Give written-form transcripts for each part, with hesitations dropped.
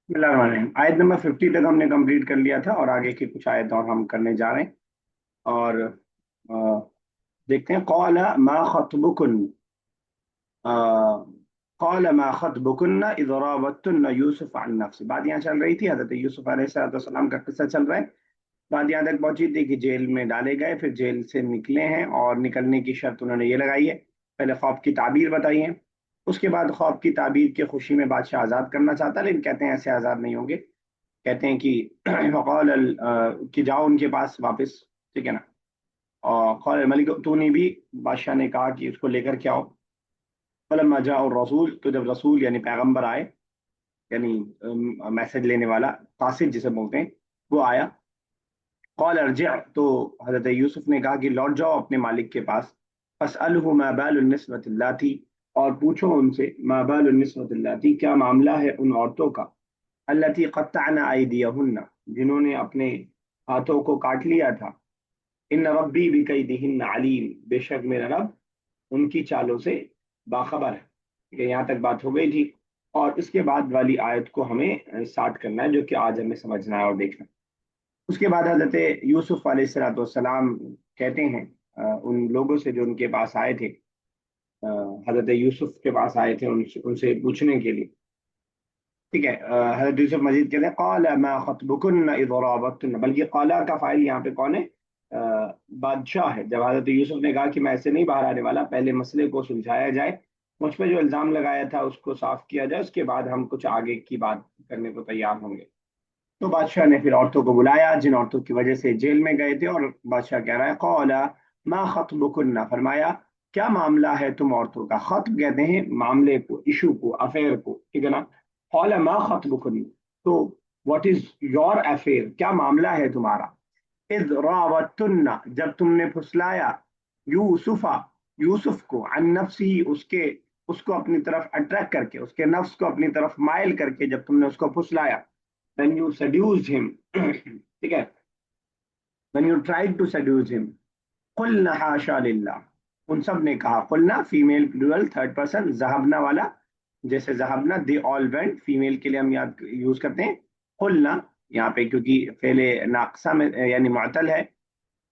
बिस्मिल्लाहिर्रहमानिर्रहीम। आयत नंबर 50 तक हमने कंप्लीट कर लिया था और आगे की कुछ आयत और हम करने जा रहे हैं। और देखते हैं। कौला मा खतबुकुन, कौल मा खतबुकुन्ना इज़ रावत्तुन्ना यूसुफ अन नफ्सी। बात यहाँ चल रही थी, हजरत यूसुफ अलैहिस्सलाम का किस्सा चल रहा है। बात यहाँ तक पहुंची थी कि जेल में डाले गए, फिर जेल से निकले हैं और निकलने की शर्त उन्होंने ये लगाई है। पहले ख्वाब की ताबीर बताई है, उसके बाद ख्वाब की ताबीर की खुशी में बादशाह आज़ाद करना चाहता है, लेकिन कहते हैं ऐसे आज़ाद नहीं होंगे। कहते हैं कि वक़ाल कि जाओ उनके पास वापस, ठीक है ना। और कौल मलिक तूनी भी, बादशाह ने कहा कि उसको लेकर के आओ। फलम्मा जाअ रसूल, तो जब रसूल यानी पैगंबर आए, यानी मैसेज लेने वाला, कासिद जिसे बोलते हैं, वो आया। कौल अर्जिअ, तो हजरत यूसुफ ने कहा कि लौट जाओ अपने मालिक के पास। फसअलहु मा बालुन निस्वति अल्लाती, और पूछो उनसे मा बालुन निस्वति अल्लाती, क्या मामला है उन औरतों का, अल्लती क़त्तअना अयदियहुन्ना, जिन्होंने अपने हाथों को काट लिया था। इन रब्बी बिकैदिहिन्न अलीम, बेशक मेरा रब उनकी चालों से बाखबर है। ठीक है, यहाँ तक बात हो गई थी। और इसके बाद वाली आयत को हमें स्टार्ट करना है, जो कि आज हमें समझना है और देखना है। उसके बाद हजरत यूसुफ अलैहिस्सलाम कहते हैं उन लोगों से जो उनके पास आए थे, हजरत यूसुफ के पास आए थे उनसे उनसे पूछने के लिए। ठीक है, हजरत यूसुफ मजीद कहते हैं क़ाला मा खतबुकुन्ना इज़ रावत्तुन्ना, बल्कि क़ाला का फाइल यहाँ पे कौन है? बादशाह है। जब हजरत यूसुफ ने कहा कि मैं ऐसे नहीं बाहर आने वाला, पहले मसले को सुलझाया जाए, मुझ पे जो इल्ज़ाम लगाया था उसको साफ किया जाए, उसके बाद हम कुछ आगे की बात करने को तैयार होंगे। तो बादशाह ने फिर औरतों को बुलाया जिन औरतों की वजह से जेल में गए थे, और बादशाह कह रहा है क़ौला मा खतबुकुन्ना, फरमाया क्या मामला है तुम औरतों का। खत्ब कहते हैं मामले को, इशू को, अफेयर को, ठीक है ना। क़ौला मा खतबुकुन्ना, तो व्हाट इज योर अफेयर, क्या मामला है तुम्हारा। इज़ रावत्तुन्ना, जब तुमने फुसलाया, यूसुफा, यूसुफ को, अन नफ्सी, उसके, उसको अपनी तरफ अट्रैक्ट करके, उसके नफ्स को अपनी तरफ माइल करके जब तुमने उसको फुसलाया। when you seduced him, ठीक है, when you tried to seduce him, कुलना हाशा लिल्लाह, उन सब ने कहा, कुलना फीमेल प्लूरल थर्ड पर्सन, जहबना वाला, जैसे जहबना दे ऑल वेंट, फीमेल के लिए हम याद यूज करते हैं कुलना। यहाँ पे क्योंकि पहले नाकसा में यानी मुअतल है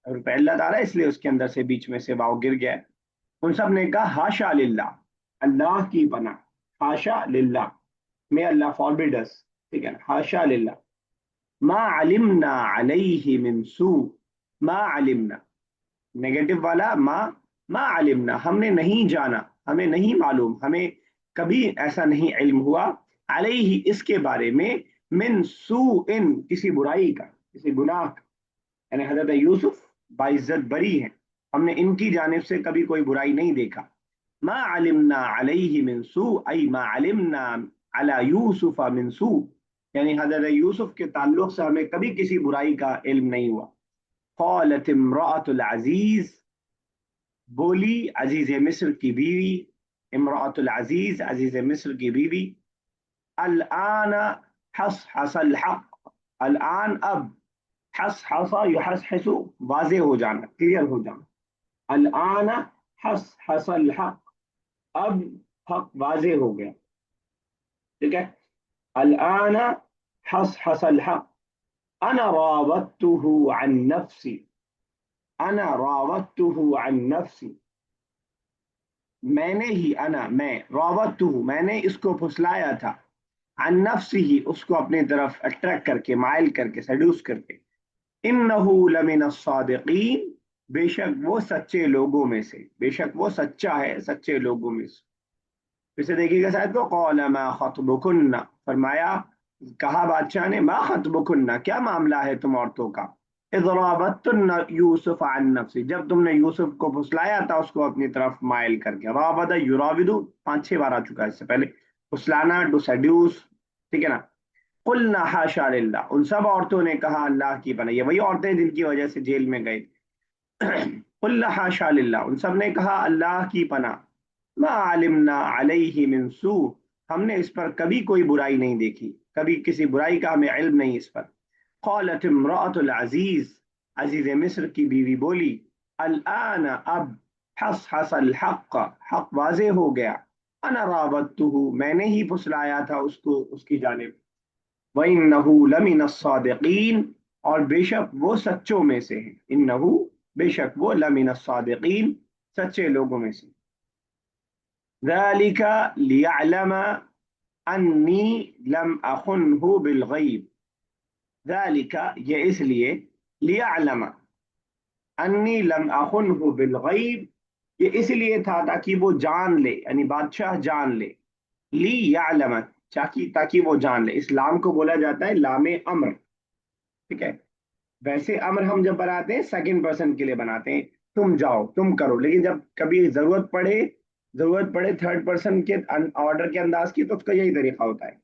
और पहला दारा, इसलिए उसके अंदर से बीच में से वाव गिर गया है। उन सब ने कहा हाशा लिल्लाह, अल्लाह की पनाह, हाशा लिल्लाह, मे अल्लाह फॉरबिड अस, ठीक है, हाशा लिल्लाह, मा अलिमना अलैहि मिन सू, मा अलिमना, नेगेटिव वाला मा, मा अलिमना, हमने नहीं जाना, हमें नहीं मालूम, हमें कभी ऐसा नहीं इल्म हुआ, अलैहि, इसके बारे में, मिन सू इन, किसी बुराई का, किसी गुनाह का। यानी हजरत यूसुफ बाइज्जत बरी हैं, हमने इनकी जानिब से कभी कोई बुराई नहीं देखा। मा अलिमना अलैहि मिन सू, आई मा अलिमना अला यूसुफ मिन सू, यानी हजरत यूसुफ के ताल्लुक से हमें कभी किसी बुराई का इल्म नहीं हुआ। क़ालत इम्राअतुल अजीज, बोली अजीज मिस्र की बीवी, इम्राअतुल अजीज, अजीज मिस्र की बीवी, अल आन हस हसल हक, अल आन अब, हस हसा युहस हसु, वाजे हो जाना, क्लियर हो जाना, अल आन हस हसल हक, अब हक वाजे हो गया, ठीक है। अल आन हस हसल हक, अना रावत्तुहु अन नफ्सी, अना रावत्तुहु अन नफ्सी, मैंने ही, अना मैं, रावत्तुहु मैंने इसको फुसलाया था, अन नफ्सी ही उसको अपनी तरफ अट्रैक्ट करके, माइल करके, सेड्यूस करके। इन्नहु लमिन सादिकीन, बेशक वो सच्चे लोगों में से, बेशक वो सच्चा है सच्चे लोगों में से। इसे देखिएगा शायद को, कौल मा खतबुकुन्ना, फरमाया, कहा बादशाह ने, मा खतबुकुन्ना, क्या मामला है तुम औरतों का। इज़ रावत्तुन्ना यूसुफ अन नफ्सी, जब तुमने यूसुफ को फुसलाया था उसको अपनी तरफ माइल करके। रावदा युराविदु 5-6 बार आ चुका है इससे पहले, फुसलाना, टू सेड्यूस, ठीक है ना। कुलना हाशा लिल्लाह, उन सब औरतों ने कहा अल्लाह की पनाह, ये वही औरतें जिनकी वजह से जेल में गए। कुल्ला हाशा लिल्लाह, उन सब ने कहा अल्लाह की पनाह, मा अलिमना अलैहि मिन सू, हमने इस पर कभी कोई बुराई नहीं देखी, कभी किसी बुराई का हमें इल्म नहीं इस पर। क़ालत इम्राअतुल अजीज, अजीज मिस्र की बीवी बोली, अल आन अब, हस हसल हक, हक वाजे हो गया, अना रावत्तुहु मैंने ही फुसलाया था उसको उसकी जानिब, وَإِنَّهُ لَمِنَ الصَّادِقِينَ، اور بے شک وہ سچوں میں سے ہیں، انہو بے شک وہ لَمِنَ الصَّادِقِينَ سچے لوگوں میں سے. ذَلِكَ لِيَعْلَمَ أَنِّي لَمْ أَخُنْهُ بِالْغَيْبِ. ذَلِكَ یہ اس لیے، لِيَعْلَمَ أَنِّي لَمْ أَخُنْهُ بِالْغَيْبِ، یہ اس لیے تھا تاکہ وہ جان لے، یعنی بادشاہ جان لے. لی یعلم، تاکہ وہ جان لے. اسلام کو بولا جاتا ہے لام امر، ٹھیک ہے. ویسے امر ہم جب بناتے ہیں سیکنڈ پرسن کے لیے بناتے ہیں، تم جاؤ تم کرو، لیکن جب کبھی ضرورت پڑے تھرڈ پرسن کے آرڈر کے انداز کی، تو اس کا یہی طریقہ ہوتا ہے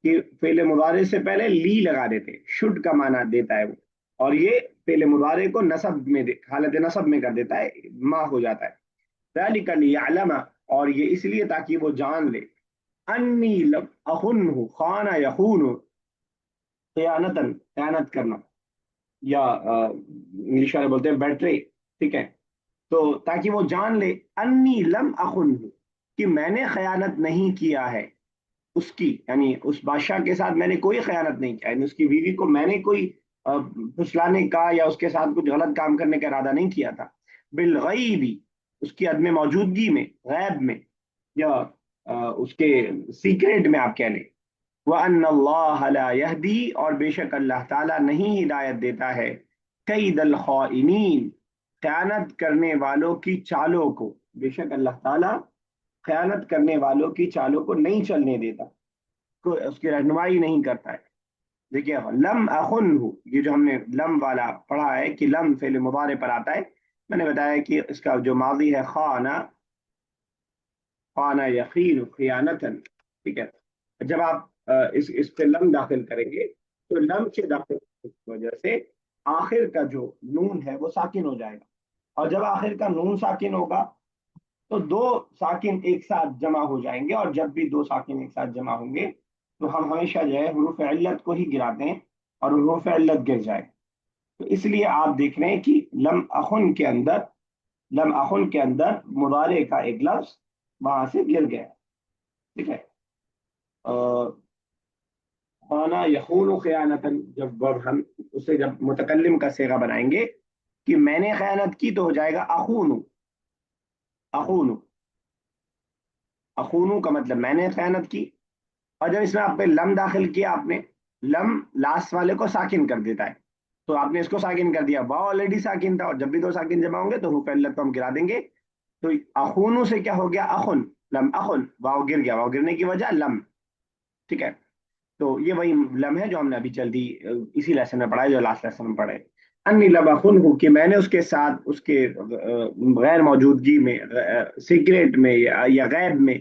کہ فعل مضارع سے پہلے لی لگا دیتے، شڈ کا معنی دیتا ہے وہ، اور یہ فعل مضارع کو نصب میں حالت نصب میں کر دیتا ہے، ما ہو جاتا ہے. ذالک لیعلم، اور یہ اس لیے تاکہ وہ جان لے، انی لم اخنہ، خانہ یخون، خیانتن خیانت کرنا، یا انگلش والے بولتے ہیں بیٹرے، ٹھیک ہے. تو تاکہ وہ جان لے انی لم اخنہ، کہ میں نے خیانت نہیں کیا ہے اس کی، یعنی اس بادشاہ کے ساتھ میں نے کوئی خیانت نہیں کیا، یعنی اس کی بیوی کو میں نے کوئی پھسلانے کا یا اس کے ساتھ کچھ غلط کام کرنے کا ارادہ نہیں کیا تھا. بالغیبی، اس کی عدم موجودگی میں، غیب میں، یا اس کے سیکریٹ میں آپ کہہ لیں. وَأَنَّ اللَّهَ لَا يَهْدِي، اور بے شک اللہ تعالیٰ نہیں ہدایت دیتا ہے، کید الخائنین، خیانت کرنے والوں کی چالوں کو. بے شک اللہ تعالیٰ خیانت کرنے والوں کی چالوں کو نہیں چلنے دیتا، اس کی رہنمائی نہیں کرتا ہے. دیکھیے لم اخن، یہ جو ہم نے لم والا پڑھا ہے کہ لم فعل مضارع پر آتا ہے، میں نے بتایا کہ اس کا جو ماضی ہے خانہ، خانہ یخین خیانتن، ٹھیک ہے. جب آپ اس پہ لم داخل کریں گے، تو لم کے داخل کی وجہ سے آخر کا جو نون ہے وہ ساکن ہو جائے گا، اور جب آخر کا نون ساکن ہوگا تو دو ساکن ایک ساتھ جمع ہو جائیں گے، اور جب بھی دو ساکن ایک ساتھ جمع ہوں گے تو ہم ہمیشہ جو ہے حروف علت کو ہی گراتے ہیں، اور حروف علت گر جائے. تو اس لیے آپ دیکھ رہے ہیں کہ لم اخن کے اندر مضارع کا ایک لفظ وہاں سے گر گیا، ٹھیک ہے. خانہ یخون خیانتن، جب ہم اسے جب متکلم کا صیغہ بنائیں گے کہ میں نے خیانت کی، تو ہو جائے گا اخون. اخون، اخونو کا مطلب میں نے خیانت کی. اور جب اس میں آپ نے لم داخل کیا، آپ نے لم لاسٹ والے کو ساکن کر دیتا ہے، تو آپ نے اس کو ساکن کر دیا، واو آلریڈی ساکن تھا، اور جب بھی دو ساکن جمع ہوں گے تو حروف علت کو ہم گرا دیں گے. تو اخونو سے کیا ہو گیا، اخن، لم اخن، واو گر گیا، واو گرنے کی وجہ لم، ٹھیک ہے. تو یہ وہی لم ہے جو ہم نے ابھی جلدی اسی لیسن میں پڑھا ہے، جو لاسٹ لیسن میں پڑھے. انی لم اخن ہوں، کہ میں نے اس کے ساتھ اس کے غیر موجودگی میں، سیکریٹ میں یا غیب میں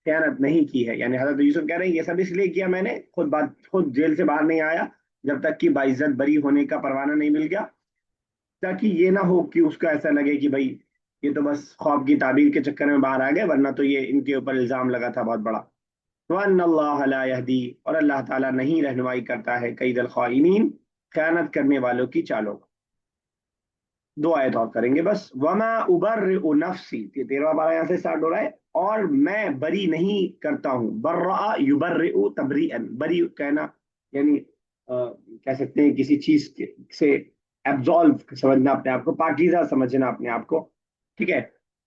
خیانت نہیں کی ہے. یعنی حضرت یوسف کہہ رہے ہیں یہ سب اس لیے کیا میں نے، خود جیل سے باہر نہیں آیا جب تک کہ باعزت بری ہونے کا پروانہ نہیں مل گیا، تاکہ یہ نہ ہو کہ اس کا ایسا لگے کہ بھائی یہ تو بس خواب کی تعبیر کے چکر میں باہر آ گئے، ورنہ تو یہ ان کے اوپر الزام لگا تھا بہت بڑا. وَأَنَّ اللَّهَ لَا يَهْدِي، اور اللہ تعالیٰ نہیں رہنمائی کرتا ہے، کید الخائنین، خیانت کرنے والوں کی چالوں. دو آیت اور کریں گے بس. وَمَا أُبَرِّئُ نَفْسِي، یہ 13واں پارہ یہاں سے سٹارٹ ہو رہا ہے. اور میں بری نہیں کرتا ہوں، برأ یبرئ تبریئن، بری کہنا یعنی کہہ سکتے ہیں کسی چیز سے ایبزالو سمجھنا اپنے آپ کو، پاکیزہ سمجھنا اپنے آپ کو، ٹھیک ہے.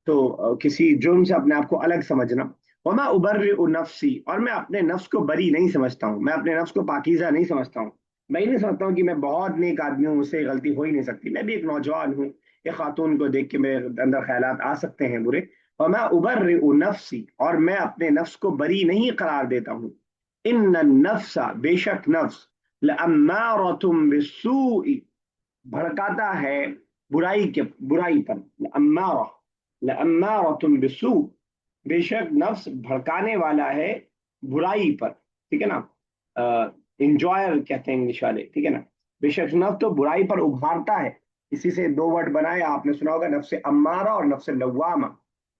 تو کسی جرم سے اپنے آپ کو الگ سمجھنا. وما ابرئ نفسی، اور میں اپنے نفس کو بری نہیں سمجھتا ہوں، میں اپنے نفس کو پاکیزہ نہیں سمجھتا ہوں. میں ہی نہیں سمجھتا ہوں کہ میں بہت نیک آدمی ہوں، مجھ سے غلطی ہو ہی نہیں سکتی، میں بھی ایک نوجوان ہوں، ایک خاتون کو دیکھ کے میرے اندر خیالات آ سکتے ہیں برے. وما ابرئ نفسی، اور میں اپنے نفس کو بری نہیں قرار دیتا ہوں. ان النفس، بے شک نفس، لامارۃ بالسوء، بھڑکاتا ہے برائی پر. لامارہ، لامارۃ بالسوء، بے شک نفس بھڑکانے والا ہے برائی پر، ٹھیک ہے نا. انجوائر کہتے ہیں انگلش والے، ٹھیک ہے نا. بے شک نفس تو برائی پر ابھارتا ہے. اسی سے دو ورڈ بنائے آپ نے سنا ہوگا، نفس امارہ اور نفس لوامہ.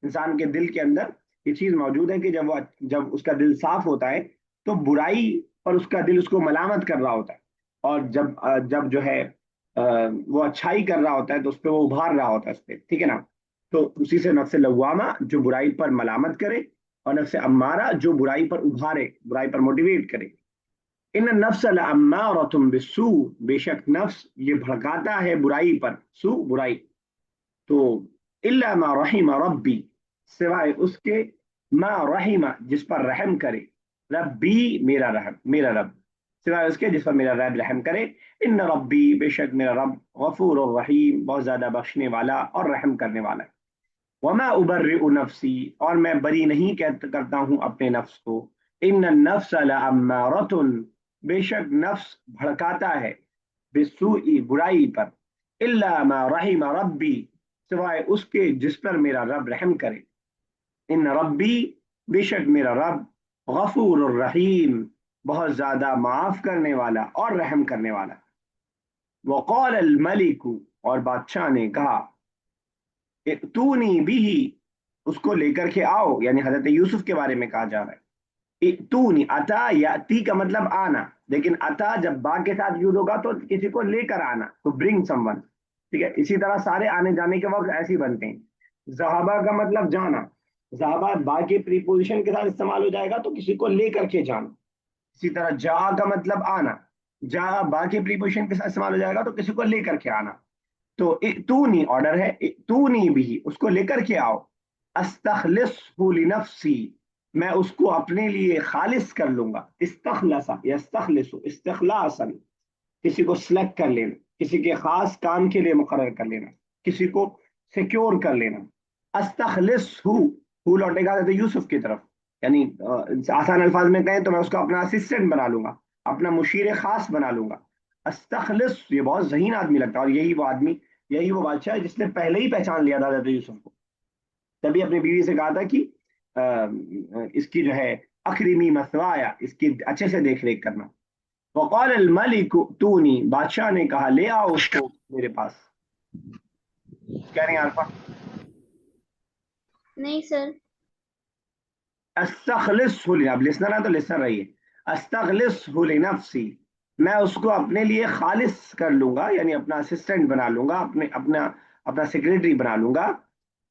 انسان کے دل کے اندر یہ چیز موجود ہے کہ جب اس کا دل صاف ہوتا ہے تو برائی پر اس کا دل اس کو ملامت کر رہا ہوتا ہے، اور جب جو ہے وہ اچھائی کر رہا ہوتا ہے تو اس پہ وہ ابھار رہا ہوتا ہے اس پہ، ٹھیک ہے نا. تو اسی سے نفس لوامہ جو برائی پر ملامت کرے، اور نفس امارہ جو برائی پر ابھارے، برائی پر موٹیویٹ کرے. इन नफ्स लअम्मारतुम बिस्सू, बेशक नफ्स ये भड़काता है बुराई पर, सू बुराई। तो इल्ला मा रहीमा रब्बी, सिवाय उसके, मा रहीमा जिस पर रहम करे, रब्बी मेरा रब, सिवाय उसके जिस पर मेरा रब रहम करे। इन रब्बी, बेशक मेरा रब, गफूर और रहीम, बहुत ज्यादा बख्शने वाला और रहम करने वाला है। वमा उबर्रिउ नफ्सी, और मैं बरी नहीं करता हूं अपने नफ्स को। इन नफ्स लअम्मारतुन, बेशक नफ्स भड़काता है, बिस्सूई बुराई पर, इल्ला मा रहीमा रब्बी, सिवाय उसके जिस पर मेरा रब रहम करे। इन रब्बी, बेशक मेरा रब, गफूर रहीम, बहुत ज्यादा माफ करने वाला और रहम करने वाला। वक़ाल अल मलिकु, और बादशाह ने कहा, इतूनी बिही, उसको लेकर के आओ, यानी हजरत यूसुफ के बारे में कहा जा रहा है। इतूनी, अता याती का मतलब आना, लेकिन अता जब बा के साथ यूज होगा तो किसी को लेकर आना, तो ब्रिंग समवन। ठीक है, इसी तरह सारे आने जाने के वक्त ऐसे ही बनते हैं। जहाबा का मतलब जाना, जहाबा बा के प्रीपोजिशन के साथ इस्तेमाल हो जाएगा तो किसी को लेकर के जाना। इसी तरह जा का मतलब आना, जा बा के प्रीपोजिशन के साथ इस्तेमाल हो जाएगा तो किसी को लेकर के आना। तो तूनी ऑर्डर है, तूनी भी, उसको लेकर के आओ। अस्तखलिसहु लिनफ्सी, मैं उसको अपने लिए खालिस कर लूंगा। इस्तखलसा यस्तखलिसु इस्तखलासन, किसी को सिलेक्ट कर लेना, किसी के खास काम के लिए मुकर्रर कर लेना, किसी को सिक्योर कर लेना। अस्तखलिसहु, हु लौटेगा तो यूसुफ की तरफ, यानी आसान अल्फाज में कहें तो मैं उसको अपना असिस्टेंट बना लूंगा, अपना मुशीर खास बना लूंगा। अस्तखलिस, ये बहुत जहीन आदमी लगता है, और यही वो आदमी, यही वो बादशाह है जिसने पहले ही पहचान लिया था हज़रत यूसुफ को। तभी अपनी बीवी से कहा था कि इसकी जो है अकरीमी मसवाया, इसकी अच्छे से देख रेख करना। वक़ाल अल मलिक तूनी, बादशाह ने कहा ले आओ उसको मेरे पास। क्या नहीं अल्फा? नहीं सर। अस्तखलिस, अब लिसनर है तो लिसनर रहिए। अस्तखलिस लिनफ्सी, मैं उसको अपने लिए खालिस कर लूंगा, यानी अपना असिस्टेंट बना लूंगा, अपने अपना अपना सेक्रेटरी बना लूंगा।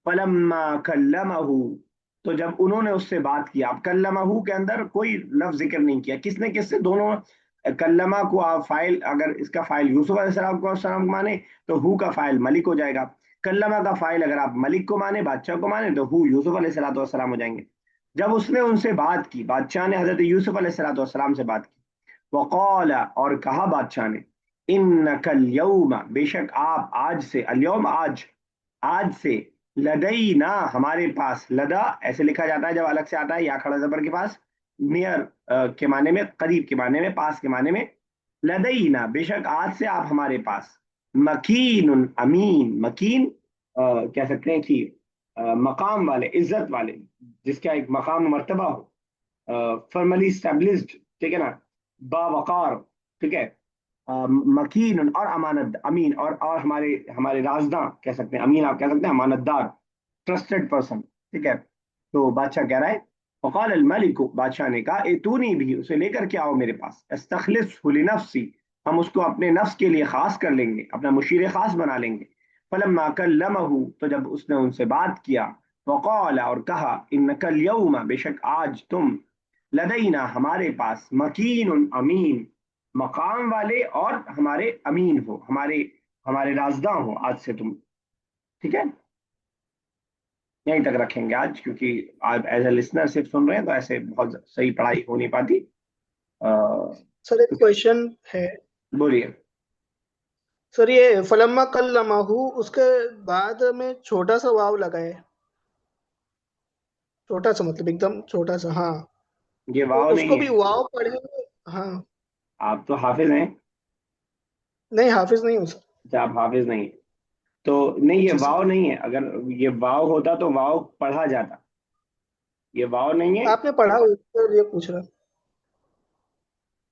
फलम्मा कल्लमहू, तो जब उन्होंने उससे बात किया, अब कल्लमहू के अंदर कोई लफ्ज जिक्र नहीं किया, किसने किससे, दोनों। कल्लमा को आप फाइल, अगर इसका फाइल यूसुफ अलैहिस्सलाम को सलाम माने तो हु का फाइल मलिक हो जाएगा। कल्लमा का फाइल अगर आप मलिक को माने, बादशाह को माने, तो हु यूसुफ अलैहिस्सलाम हो जाएंगे। जब उसने उनसे बात की, बादशाह ने हजरत यूसुफ अलैहिस्सलाम से बात की। वक़ाल, और कहा बादशाह ने, इन्नकल यौम, बेशक आप आज से, अल-यौम आज, आज से, लदईना हमारे पास, लदा ऐसे लिखा जाता है जब अलग से आता है या खड़ा जबर के पास, नियर के माने में, करीब के माने में, पास के माने में। लदईना, बेशक आज से आप हमारे पास, मकीन अमीन, मकीन कह सकते हैं कि मकाम वाले, इज्जत वाले, जिसका एक मकाम मर्तबा हो, फॉर्मली स्टैब्लिश्ड, ठीक है ना, बावकार, ठीक है। मकीन और अमानत, अमीन, और हमारे हमारे राजदां कह सकते हैं, अमीन आप कह सकते हैं, अमानतदार, ट्रस्टेड पर्सन, ठीक है। तो बादशाह कह रहा है, फ़क़ाल अल मलिक, बादशाह ने कहा, एतूनी भी, उसे लेकर के आओ मेरे पास। अस्तखलिसहु लिनफ्सी, हम उसको अपने नफ्स के लिए खास कर लेंगे, अपना मुशीर खास बना लेंगे। फलम्मा कल्लमहु, तो जब उसने उनसे बात किया, वक़ाल, और कहा, इन्नकल यौम, बेशक आज तुम, लदईना हमारे पास, मकीन अमीन, मकाम वाले और हमारे अमीन हो, हमारे हमारे राजदां हो आज से तुम। ठीक है, यहीं तक रखेंगे आज, क्योंकि आप एज ए लिसनर सिर्फ सुन रहे हैं तो ऐसे बहुत सही पढ़ाई हो नहीं पाती। सर एक क्वेश्चन है। बोलिए। सर ये फलम्मा कल्लमहू, उसके बाद में छोटा सा वाव लगा है, छोटा सा मतलब एकदम छोटा सा, हाँ। ये तो वाव नहीं उसको है, भी वाव पढ़ेंगे? हाँ। आप तो हाफिज हैं। नहीं हाफिज नहीं हूँ सर। अच्छा, आप हाफिज नहीं हैं। तो नहीं, ये जी सर। वाव नहीं है, अगर ये वाव होता तो वाव पढ़ा जाता, ये वाव नहीं है। आपने पढ़ा सर, ये पूछ रहा।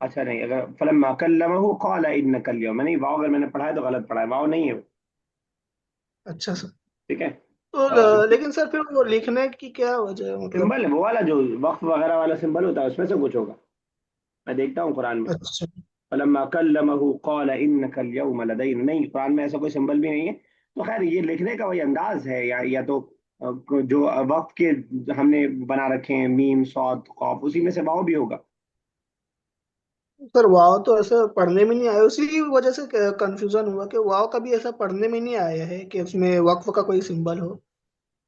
अच्छा नहीं, अगर फलम्मा कल्लमहु क़ाल इन्नकल यौम, नहीं, वाव अगर मैंने पढ़ा है तो गलत पढ़ा है, वाव नहीं है वो। अच्छा सर। ठीक है, तो लेकिन सर फिर वो लिखने की क्या वजह है मतलब? सिंबल है वो वाला जो वक्फ वगैरह वाला सिंबल होता है, उसमें से कुछ होगा, मैं देखता हूँ कुरान में। अच्छा। फलम्मा कल्लमहु क़ाल इन्नकल यौम लदैना, नहीं, कुरान में ऐसा कोई सिंबल भी नहीं है। तो खैर, ये लिखने का वही अंदाज है, या तो जो वक्त के हमने बना रखे हैं, मीम सौद कॉफ, उसी में से वाव भी होगा। सर वाव तो ऐसा पढ़ने में नहीं आया, उसी वजह से कंफ्यूजन हुआ कि वाव कभी ऐसा पढ़ने में नहीं आया है कि उसमें वक्फ का कोई सिंबल हो,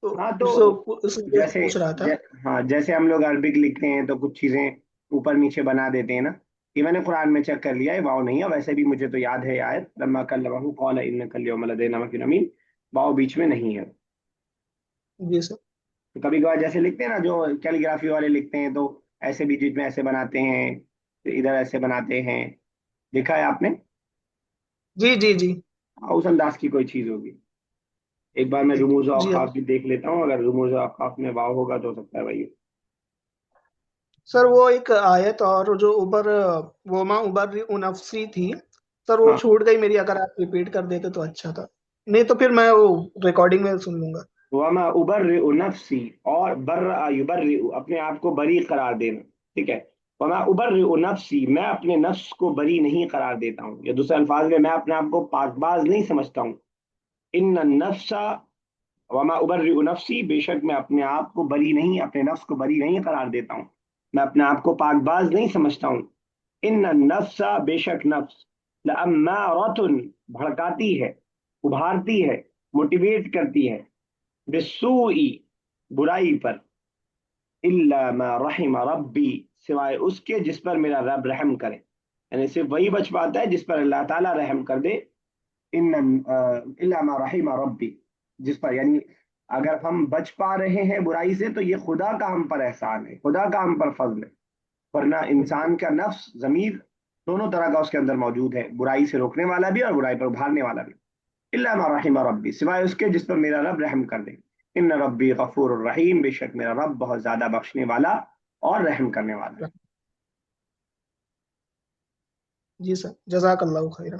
तो हाँ तो उस वजह से जैसे पूछ रहा था। हाँ जैसे हम लोग अरबिक लिखते हैं तो कुछ चीजें ऊपर नीचे बना देते हैं ना। ये मैंने कुरान में चेक कर लिया है, वाव नहीं है। वैसे भी मुझे तो याद है आयत लम्मा कल्लमहु क़ाल इन्नका अल-यौम लदैना मकीनुन अमीन, वाव बीच में नहीं है। जी सर। तो कभी कभार जैसे लिखते हैं ना, जो कैलीग्राफी वाले लिखते हैं तो ऐसे बीच बीच में ऐसे बनाते हैं, तो इधर ऐसे बनाते हैं। देखा है आपने? जी जी जी। हाँ, उस अंदाज की कोई चीज होगी। एक बार मैं रुमूज जी औकाफ अब भी देख लेता हूँ, अगर रुमूज औकाफ में वाव होगा तो हो सकता है भाई। सर वो एक आयत और जो उबर, वो माँ उबर नफसी थी, सर वो हाँ, छूट गई मेरी, अगर आप रिपीट कर देते तो अच्छा था, नहीं तो फिर मैं वो रिकॉर्डिंग में सुन लूंगा। वमा उबर्रिउ नफ्सी, और बर्रा युबर्रिउ अपने आप को बरी करार देना। ठीक है। वमा उबर्रिउ नफ्सी, मैं अपने नफ्स को बरी नहीं करार देता हूँ, या दूसरे अल्फाज में मैं अपने आप को पाकबाज नहीं समझता हूँ। इन नफ्सा, वमा उबर्रिउ नफ्सी, बेशक मैं अपने आप को बरी नहीं, अपने नफ्स को बरी नहीं करार देता हूँ, मैं अपने आप को पाकबाज नहीं समझता हूँ। इन नफ्सा, बेशक नफ्स, लअम्मारतुन, भड़काती है, उभारती है, मोटिवेट करती है, बिस्सूई, बुराई पर, इल्ला मा रहिम रब्बी, सिवाय उसके जिस पर मेरा रब रहम करे। यानी सिर्फ वही बच पाता है जिस पर अल्लाह ताला रहम कर दे। इन इल्ला मा रहिम रब्बी, जिस पर, यानी अगर हम बच पा रहे हैं बुराई से तो ये खुदा का हम पर एहसान है, खुदा का हम पर फजल है। वरना इंसान का नफ्स जमीर दोनों तरह का उसके अंदर मौजूद है, बुराई से रोकने वाला भी और बुराई पर उभारने वाला भी। इल्ला मा रहिम रब्बी, सिवाय उसके जिस पर मेरा रब रहम कर दे। इन रब्बी गफूर रहीम, बेशक मेरा रब बहुत ज्यादा बख्शने वाला और रहम करने वाला है। जी सर, जजाकल्लाहु खैरा।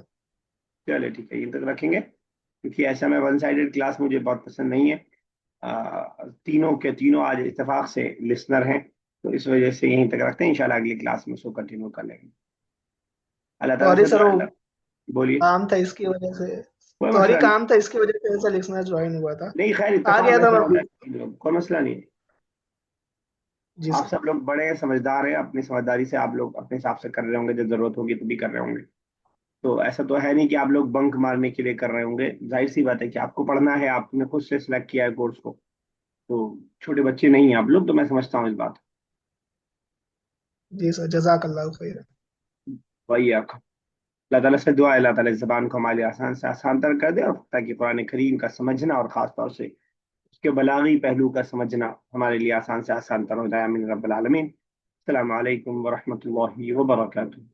चले ठीक है, ये तक रखेंगे, क्योंकि ऐसा में वन साइडेड क्लास मुझे बहुत पसंद नहीं है। तीनों के तीनों आज इत्तेफाक से लिसनर हैं, तो इस वजह से यहीं तक रखते हैं। इंशाल्लाह अगली क्लास में उसको कंटिन्यू कर लेंगे। अल्लाह ताला सॉरी से सर, दुआ। वो बोलिए। काम था इसकी वजह से, कोई सॉरी मसला नहीं। काम था इसकी वजह से ऐसा लिखना ज्वाइन हुआ था। नहीं खैर, आ इत्तेफाक गया था ऐसा मैं होता है, कोई मसला नहीं है। जी आप सर। सब लोग बड़े हैं, समझदार हैं, अपनी समझदारी से आप लोग अपने हिसाब से कर रहे होंगे, जब जरूरत होगी तो भी कर रहे होंगे। तो ऐसा तो है नहीं कि आप लोग बंक मारने के लिए कर रहे होंगे। जाहिर सी बात है कि आपको पढ़ना है, आपने खुद से सिलेक्ट किया है कोर्स को। तो छोटे बच्चे नहीं हैं आप लोग, तो मैं समझता हूँ इस बात। जी सर, जजाकल्लाहु खैरा। वही आपका। अल्लाह ताला से दुआ है, अल्लाह ताला इस ज़बान को हमारे लिए आसान से आसान तर कर दे, और ताकि कुरान करीम का समझना और ख़ास तौर से उसके बलागी पहलू का समझना हमारे लिए आसान से आसान तर हो जाए। आमीन रब्बल आलमीन। अस्सलामु अलैकुम वरहमतुल्लाहि वबरकातुहू।